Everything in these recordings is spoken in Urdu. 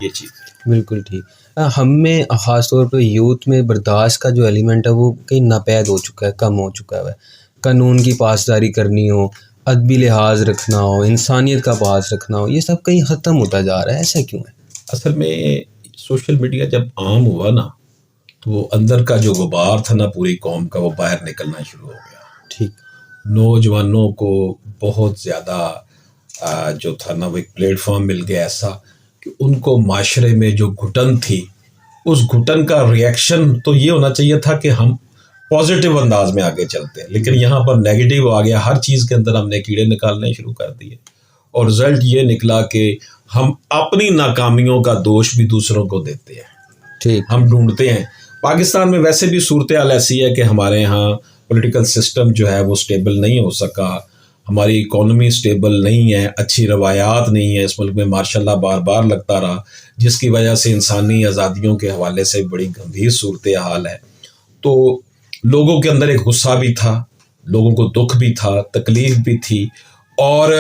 یہ چیز بالکل ٹھیک. ہم میں خاص طور پہ یوتھ میں برداشت کا جو ایلیمنٹ ہے وہ کہیں ناپید ہو چکا ہے, کم ہو چکا ہے. قانون کی پاسداری کرنی ہو, ادبی لحاظ رکھنا ہو, انسانیت کا پاس رکھنا ہو, یہ سب کہیں ختم ہوتا جا رہا ہے. ایسا کیوں ہے؟ اصل میں سوشل میڈیا جب عام ہوا نا تو وہ اندر کا جو غبار تھا نا پوری قوم کا, وہ باہر نکلنا شروع ہو گیا. ٹھیک. نوجوانوں کو بہت زیادہ جو تھا نا وہ ایک پلیٹ فارم مل گیا ایسا کہ ان کو معاشرے میں جو گھٹن تھی اس گھٹن کا ریئیکشن تو یہ ہونا چاہیے تھا کہ ہم پازیٹیو انداز میں آگے چلتے ہیں, لیکن یہاں پر نیگیٹو آ گیا. ہر چیز کے اندر ہم نے کیڑے نکالنے شروع کر دیے اور رزلٹ یہ نکلا کہ ہم اپنی ناکامیوں کا دوش بھی دوسروں کو دیتے ہیں. ٹھیک. ہم ڈھونڈتے ہیں. پاکستان میں ویسے بھی صورتحال ایسی ہے کہ ہمارے ہاں پولیٹیکل سسٹم جو ہے وہ سٹیبل نہیں ہو سکا, ہماری اکانومی سٹیبل نہیں ہے, اچھی روایات نہیں ہے اس ملک میں, ماشاء اللہ بار بار لگتا رہا, جس کی وجہ سے انسانی آزادیوں کے حوالے سے بڑی گمبھیر صورتحال ہے. تو لوگوں کے اندر ایک غصہ بھی تھا, لوگوں کو دکھ بھی تھا, تکلیف بھی تھی, اور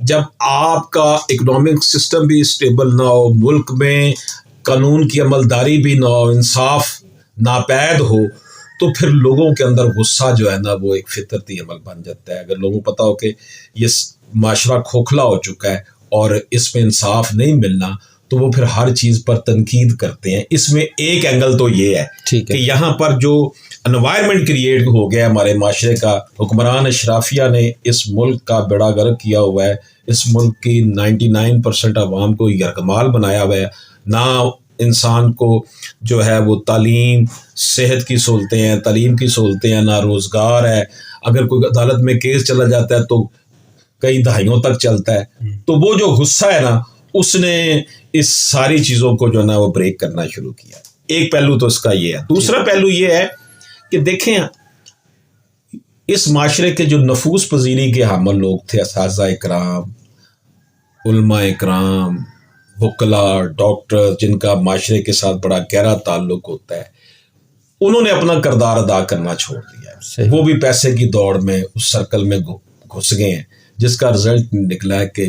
جب آپ کا اکنامک سسٹم بھی اسٹیبل نہ ہو, ملک میں قانون کی عملداری بھی نہ ہو, انصاف ناپید ہو, تو پھر لوگوں کے اندر غصہ جو ہے نا وہ ایک فطرتی عمل بن جاتا ہے. اگر لوگوں کو پتا ہو کہ یہ معاشرہ کھوکھلا ہو چکا ہے اور اس میں انصاف نہیں ملنا, تو وہ پھر ہر چیز پر تنقید کرتے ہیں. اس میں ایک اینگل تو یہ ہے کہ یہاں پر جو انوائرمنٹ کریٹ ہو گیا ہمارے معاشرے کا, حکمران اشرافیہ نے اس ملک کا بیڑا غرق کیا ہوا ہے, اس ملک کی 99% عوام کو یرغمال بنایا ہوا ہے. نہ انسان کو جو ہے وہ تعلیم, صحت کی سہولتیں ہیں, تعلیم کی سہولتیں ہیں, نہ روزگار ہے. اگر کوئی عدالت میں کیس چلا جاتا ہے تو کئی دہائیوں تک چلتا ہے. تو وہ جو غصہ ہے نا اس نے اس ساری چیزوں کو جو ہے نا وہ بریک کرنا شروع کیا. ایک پہلو تو اس کا یہ ہے. دوسرا پہلو یہ ہے کہ دیکھیں اس معاشرے کے جو نفوذ پذیری کے حامل لوگ تھے, اساتذہ اکرام, علماء اکرام, وکلاء, ڈاکٹر, جن کا معاشرے کے ساتھ بڑا گہرا تعلق ہوتا ہے, انہوں نے اپنا کردار ادا کرنا چھوڑ دیا ہے. وہ بھی پیسے کی دوڑ میں اس سرکل میں گھس گئے ہیں, جس کا رزلٹ نکلا ہے کہ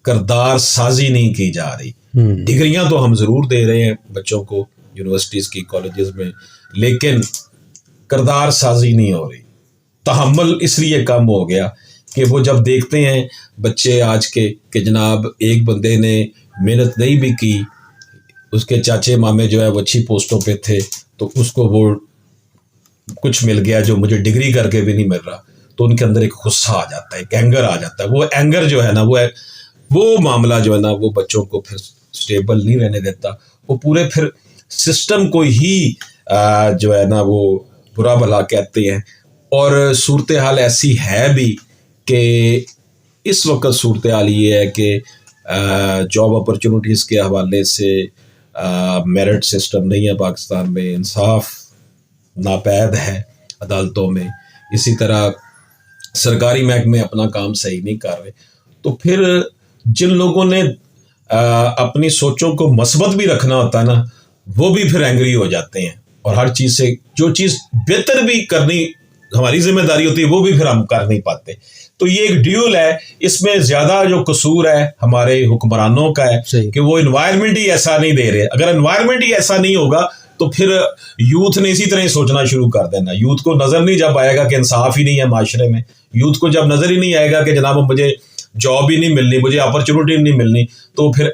کردار سازی نہیں کی جا رہی. ڈگریاں تو ہم ضرور دے رہے ہیں بچوں کو یونیورسٹیز کی, کالجز میں, لیکن کردار سازی نہیں ہو رہی. تحمل اس لیے کم ہو گیا کہ وہ جب دیکھتے ہیں بچے آج کے کہ جناب ایک بندے نے محنت نہیں بھی کی, اس کے چاچے مامے جو ہے وہ اچھی پوسٹوں پہ تھے, تو اس کو وہ کچھ مل گیا جو مجھے ڈگری کر کے بھی نہیں مل رہا, تو ان کے اندر ایک غصہ آ جاتا ہے, ایک اینگر آ جاتا ہے. وہ اینگر جو ہے نا وہ معاملہ جو ہے نا وہ بچوں کو پھر سٹیبل نہیں رہنے دیتا. وہ پورے پھر سسٹم کو ہی جو ہے نا وہ برا بھلا کہتے ہیں. اور صورتحال ایسی ہے بھی کہ اس وقت صورتحال یہ ہے کہ جاب اپرچونیٹیز کے حوالے سے میرٹ سسٹم نہیں ہے پاکستان میں, انصاف ناپید ہے عدالتوں میں, اسی طرح سرکاری محکمے اپنا کام صحیح نہیں کر رہے. تو پھر جن لوگوں نے اپنی سوچوں کو مثبت بھی رکھنا ہوتا ہے نا, وہ بھی پھر اینگری ہو جاتے ہیں, اور ہر چیز سے جو چیز بہتر بھی کرنی ہماری ذمہ داری ہوتی ہے وہ بھی پھر ہم کر نہیں پاتے. تو یہ ایک ڈیول ہے. اس میں زیادہ جو قصور ہے ہمارے حکمرانوں کا ہے کہ وہ انوائرمنٹ ہی ایسا نہیں دے رہے. اگر انوائرمنٹ ہی ایسا نہیں ہوگا تو پھر یوتھ نے اسی طرح ہی سوچنا شروع کر دینا. یوتھ کو نظر نہیں جب آئے گا کہ انصاف ہی نہیں ہے معاشرے میں, یوتھ کو جب نظر ہی نہیں آئے گا کہ جناب مجھے جاب ہی نہیں ملنی, مجھے اپرچونیٹی نہیں ملنی, تو پھر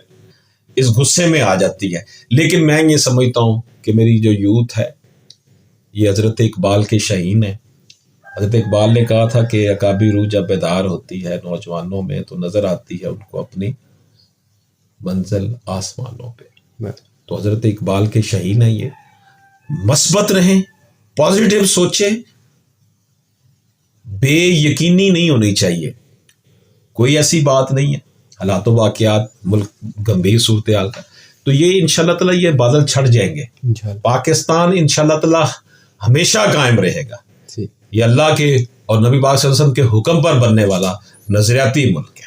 اس غصے میں آ جاتی ہے. لیکن میں یہ سمجھتا ہوں کہ میری جو یوتھ ہے یہ حضرت اقبال کے شہین ہے. حضرت اقبال نے کہا تھا کہ عقابی روح جب بیدار ہوتی ہے نوجوانوں میں تو نظر آتی ہے ان کو اپنی منزل آسمانوں پہ. تو حضرت اقبال کے شہین ہیں یہ. مثبت رہیں, پازیٹیو سوچیں, بے یقینی نہیں ہونی چاہیے. کوئی ایسی بات نہیں ہے, حالات و واقعات ملک گمبھیر صورتحال کا, تو یہ انشاءاللہ تعالی یہ بادل چھٹ جائیں گے. پاکستان انشاءاللہ تعالی ہمیشہ قائم رہے گا. یہ اللہ کے اور نبی پاک صلی اللہ علیہ وسلم کے حکم پر بننے والا نظریاتی ملک ہے.